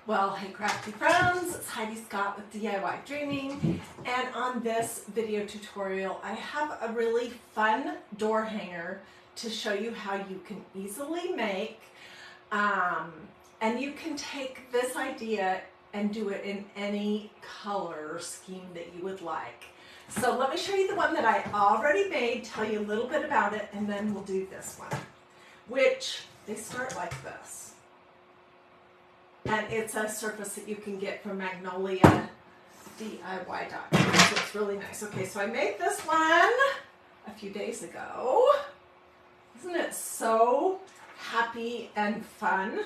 Well, hey crafty friends, it's Hiedi Scott with DiyDreaming, and on this video tutorial I have a really fun door hanger to show you how you can easily make, and you can take this idea and do it in any color scheme that you would like. So let me show you the one that I already made, tell you a little bit about it, and then we'll do this one, which they start like this. And it's a surface that you can get from Magnolia DIY.com. So it's really nice. Okay, so I made this one a few days ago. Isn't it so happy and fun?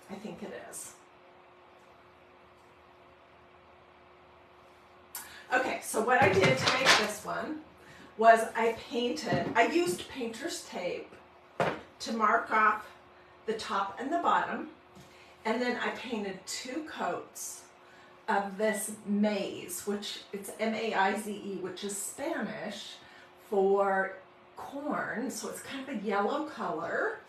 I think it is. Okay, so what I did to make this one was I used painter's tape to mark off the top and the bottom. And then I painted 2 coats of this maize, which it's M-A-I-Z-E, which is Spanish for corn. So it's kind of a yellow color.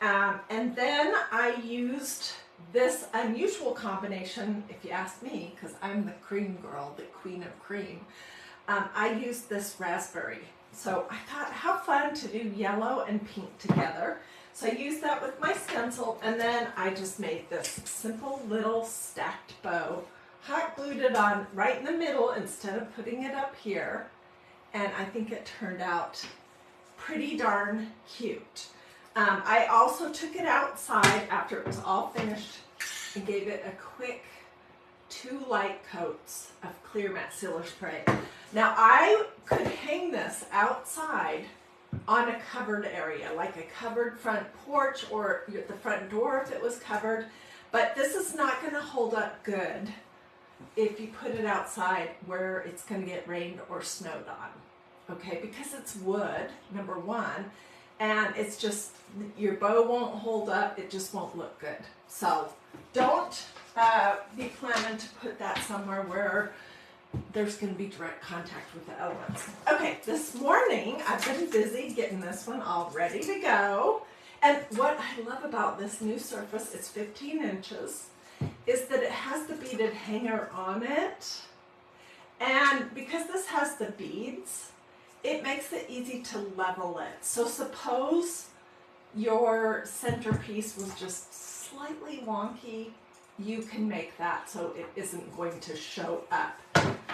And then I used this unusual combination, if you ask me, because I'm the cream girl, the queen of cream. I used this raspberry. So I thought, how fun to do yellow and pink together. So I used that with my stencil, and then I just made this simple little stacked bow, hot glued it on right in the middle instead of putting it up here, and I think it turned out pretty darn cute. I also took it outside after it was all finished and gave it a quick 2 light coats of clear matte sealer spray. Now I could hang this outside on a covered area, like a covered front porch or the front door if it was covered, but this is not going to hold up good if you put it outside where it's going to get rained or snowed on, okay, because it's wood, number one, and it's just, your bow won't hold up, it just won't look good. So don't be planning to put that somewhere where there's going to be direct contact with the elements. Okay, this morning I've been busy getting this one all ready to go. And what I love about this new surface, it's 15 inches, is that it has the beaded hanger on it. And because this has the beads, it makes it easy to level it. So suppose your centerpiece was just slightly wonky, you can make that so it isn't going to show up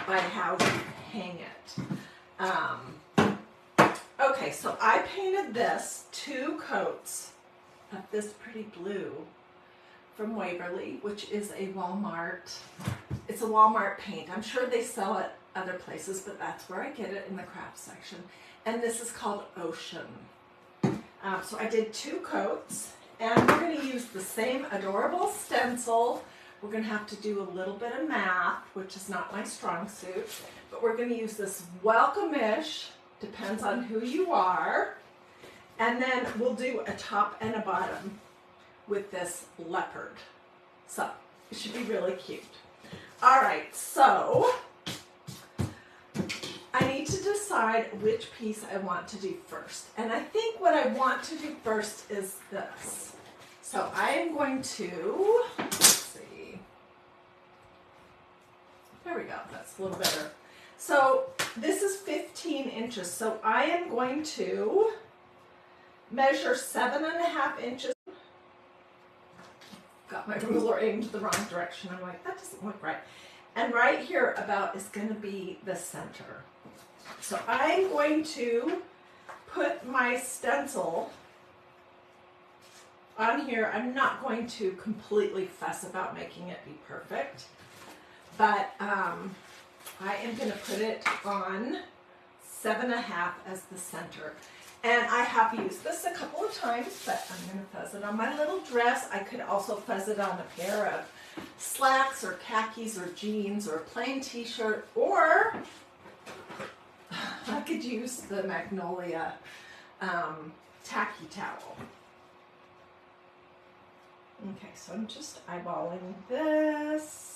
by how you hang it. Okay, so I painted this 2 coats of this pretty blue from Waverly, which is a Walmart. It's a Walmart paint. I'm sure they sell it other places, but that's where I get it, in the craft section. And this is called Ocean. So I did 2 coats, and we're going to use the same adorable stencil. We're going to have to do a little bit of math, which is not my strong suit, but we're going to use this welcome-ish, depends on who you are, and then we'll do a top and a bottom with this leopard. So it should be really cute. All right, so I need to decide which piece I want to do first, and I think what I want to do first is this. So I am going to, there we go, that's a little better. So this is 15 inches, so I am going to measure 7.5 inches. Got my ruler aimed the wrong direction. I'm like, that doesn't look right. And right here about is going to be the center. So I'm going to put my stencil on here. I'm not going to completely fuss about making it be perfect, but I am going to put it on 7.5 as the center. And I have used this a couple of times, but I'm going to fuzz it on my little dress. I could also fuzz it on a pair of slacks or khakis or jeans or a plain t-shirt, or I could use the Magnolia tacky towel. Okay, so I'm just eyeballing this.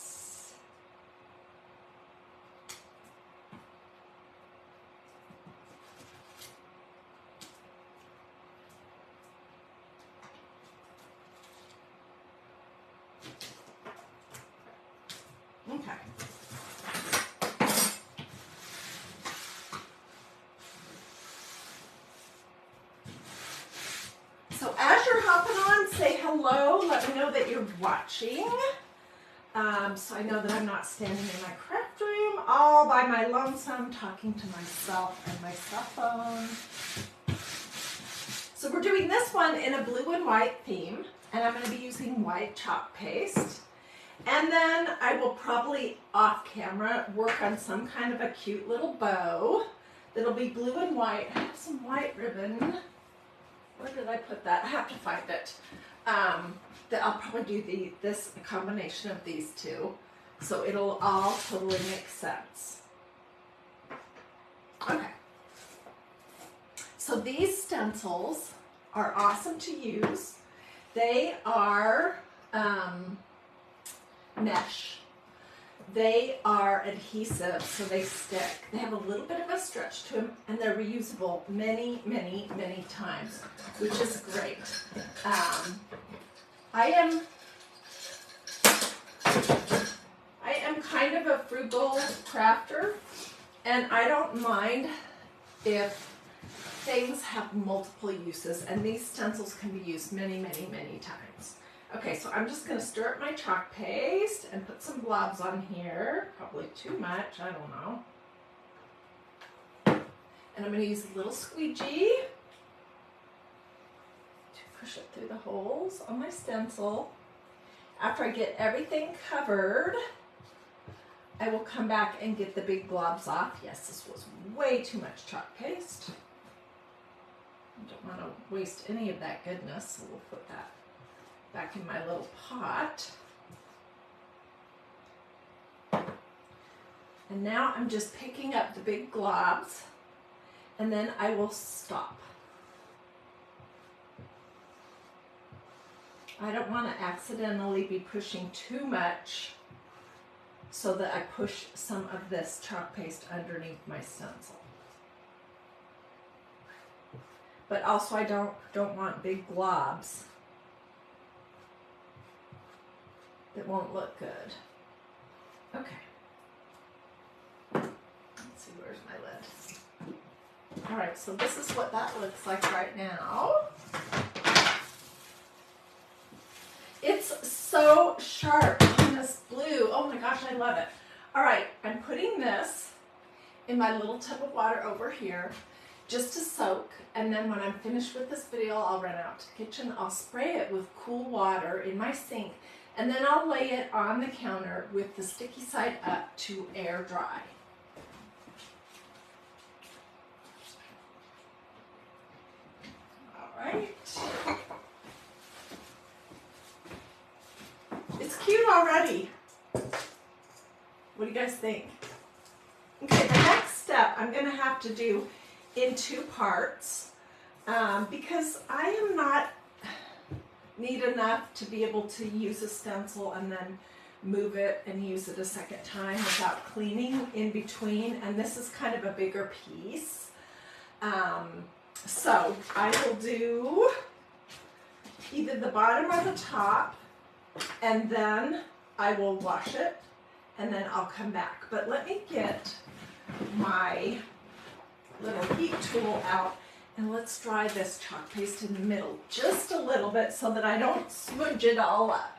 popping on, say hello. Let me know that you're watching. So I know that I'm not standing in my craft room all by my lonesome talking to myself and my cell phone. So we're doing this one in a blue and white theme, and I'm going to be using white chalk paste. And then I will probably off camera work on some kind of a cute little bow that'll be blue and white. I have some white ribbon. Where did I put that? I have to find it. That I'll probably do this combination of these two, so it'll all totally make sense. Okay. So these stencils are awesome to use. They are mesh. They are adhesive, so they stick. They have a little bit of a stretch to them, and they're reusable many, many, many times, which is great. I am kind of a frugal crafter, and I don't mind if things have multiple uses, and these stencils can be used many, many, many times. Okay, so I'm just going to stir up my chalk paste and put some blobs on here. Probably too much, I don't know. And I'm going to use a little squeegee to push it through the holes on my stencil. After I get everything covered, I will come back and get the big globs off. Yes, this was way too much chalk paste. I don't want to waste any of that goodness, so we'll put that back in my little pot. And now I'm just picking up the big globs, and then I will stop. I don't want to accidentally be pushing too much so that I push some of this chalk paste underneath my stencil. But also I don't want big globs that won't look good. Okay. Let's see, where's my lid? All right, so this is what that looks like right now. It's so sharp on this blue. Oh my gosh, I love it. All right, I'm putting this in my little tub of water over here just to soak, and then when I'm finished with this video, I'll run out to the kitchen. I'll spray it with cool water in my sink, and then I'll lay it on the counter with the sticky side up to air dry. All right. It's cute already. What do you guys think? Okay, the next step I'm going to have to do in 2 parts because I am not neat enough to be able to use a stencil and then move it and use it a second time without cleaning in between, and this is kind of a bigger piece. So I will do either the bottom or the top, and then I will wash it, and then I'll come back. But let me get my little heat tool out, and let's dry this chalk paste in the middle just a little bit so that I don't smudge it all up.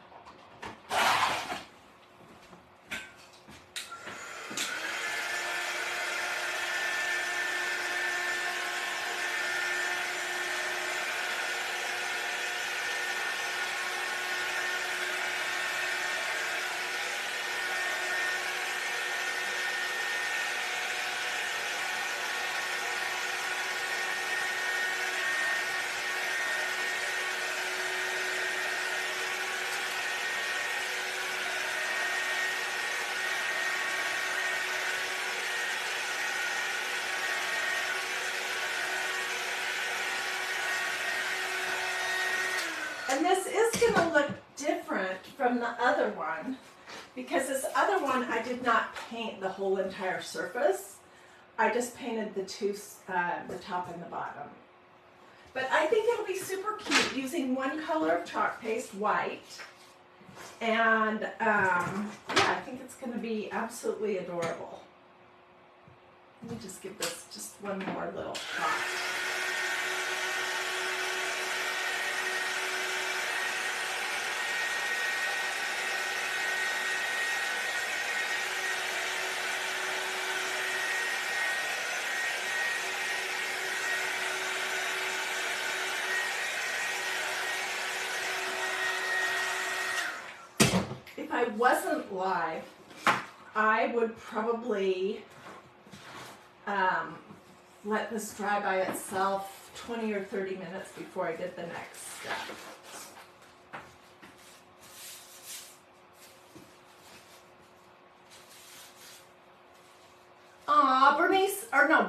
And this is going to look different from the other one because this other one I did not paint the whole entire surface. I just painted the two, the top and the bottom. But I think it'll be super cute using one color of chalk paste, white. And yeah, I think it's going to be absolutely adorable. Let me just give this just one more little shot. I wasn't live, I would probably let this dry by itself 20 or 30 minutes before I did the next step.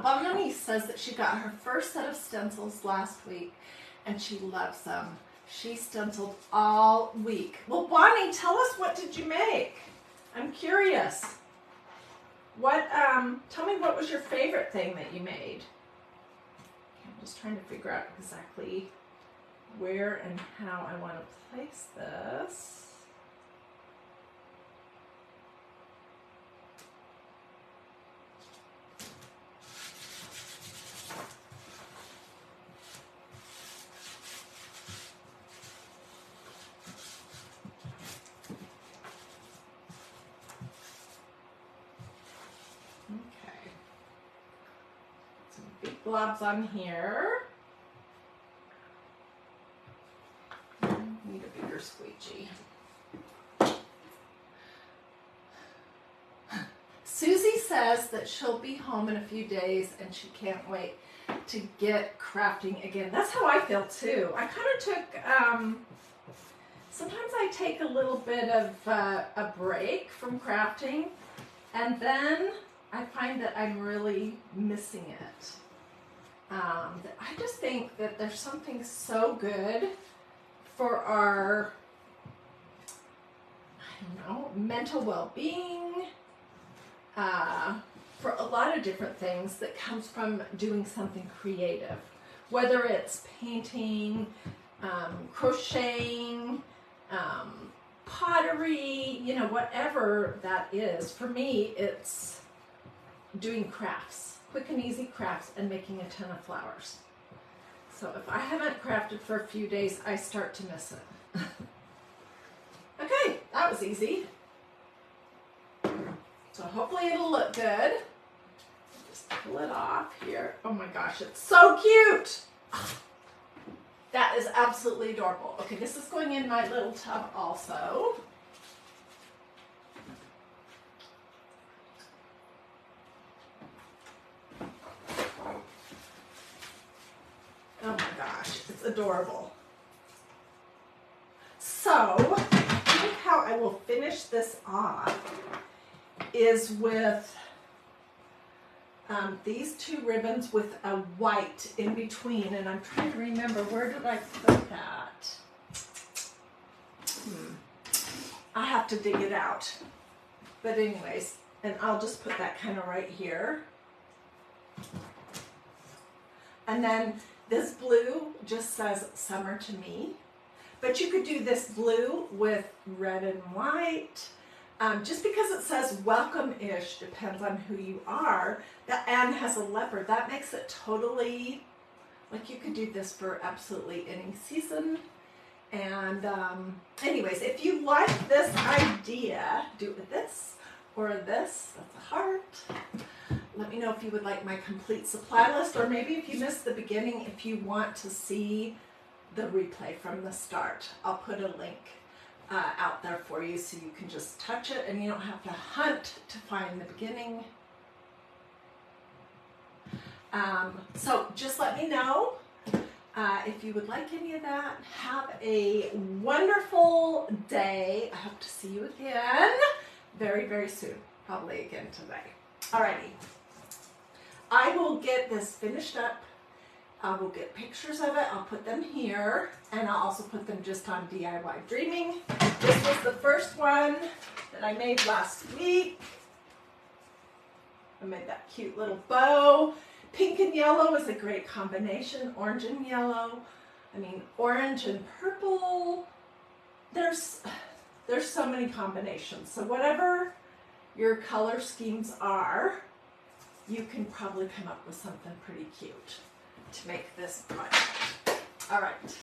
Bonnie says that she got her first set of stencils last week and she loves them. She stenciled all week. Well, Bonnie, tell us, what did you make? I'm curious. Tell me, what was your favorite thing that you made? I'm just trying to figure out exactly where and how I want to place this. Globs on here. Need a bigger squeegee. Susie says that she'll be home in a few days and she can't wait to get crafting again. That's how I feel too. I kind of took, sometimes I take a little bit of a break from crafting and then I find that I'm really missing it. I just think that there's something so good for our, I don't know, mental well-being, for a lot of different things that comes from doing something creative, whether it's painting, crocheting, pottery, you know, whatever that is. For me, it's doing crafts. Quick and easy crafts and making a ton of flowers. So if I haven't crafted for a few days, I start to miss it. Okay, that was easy. So hopefully it'll look good. Just pull it off here. Oh my gosh, it's so cute. That is absolutely adorable. Okay, this is going in my little tub also. Oh my gosh, it's adorable. So, I think how I will finish this off is with these two ribbons with a white in between, and I'm trying to remember, where did I put that? I have to dig it out. But anyways, and I'll just put that kind of right here. And then this blue just says summer to me, but you could do this blue with red and white. Just because it says welcome-ish, depends on who you are. That Anne has a leopard. That makes it totally, like you could do this for absolutely any season. And anyways, if you like this idea, do it with this or this. That's a heart. Let me know if you would like my complete supply list, or maybe if you missed the beginning, if you want to see the replay from the start. I'll put a link out there for you so you can just touch it and you don't have to hunt to find the beginning. So just let me know if you would like any of that. Have a wonderful day. I hope to see you again very, very soon. Probably again today. Alrighty. I will get this finished up. I will get pictures of it. I'll put them here, and I'll also put them just on DiyDreaming. This was the first one that I made last week. I made that cute little bow. Pink and yellow is a great combination. Orange and yellow. I mean, orange and purple. There's so many combinations. So whatever your color schemes are, you can probably come up with something pretty cute to make this project. All right.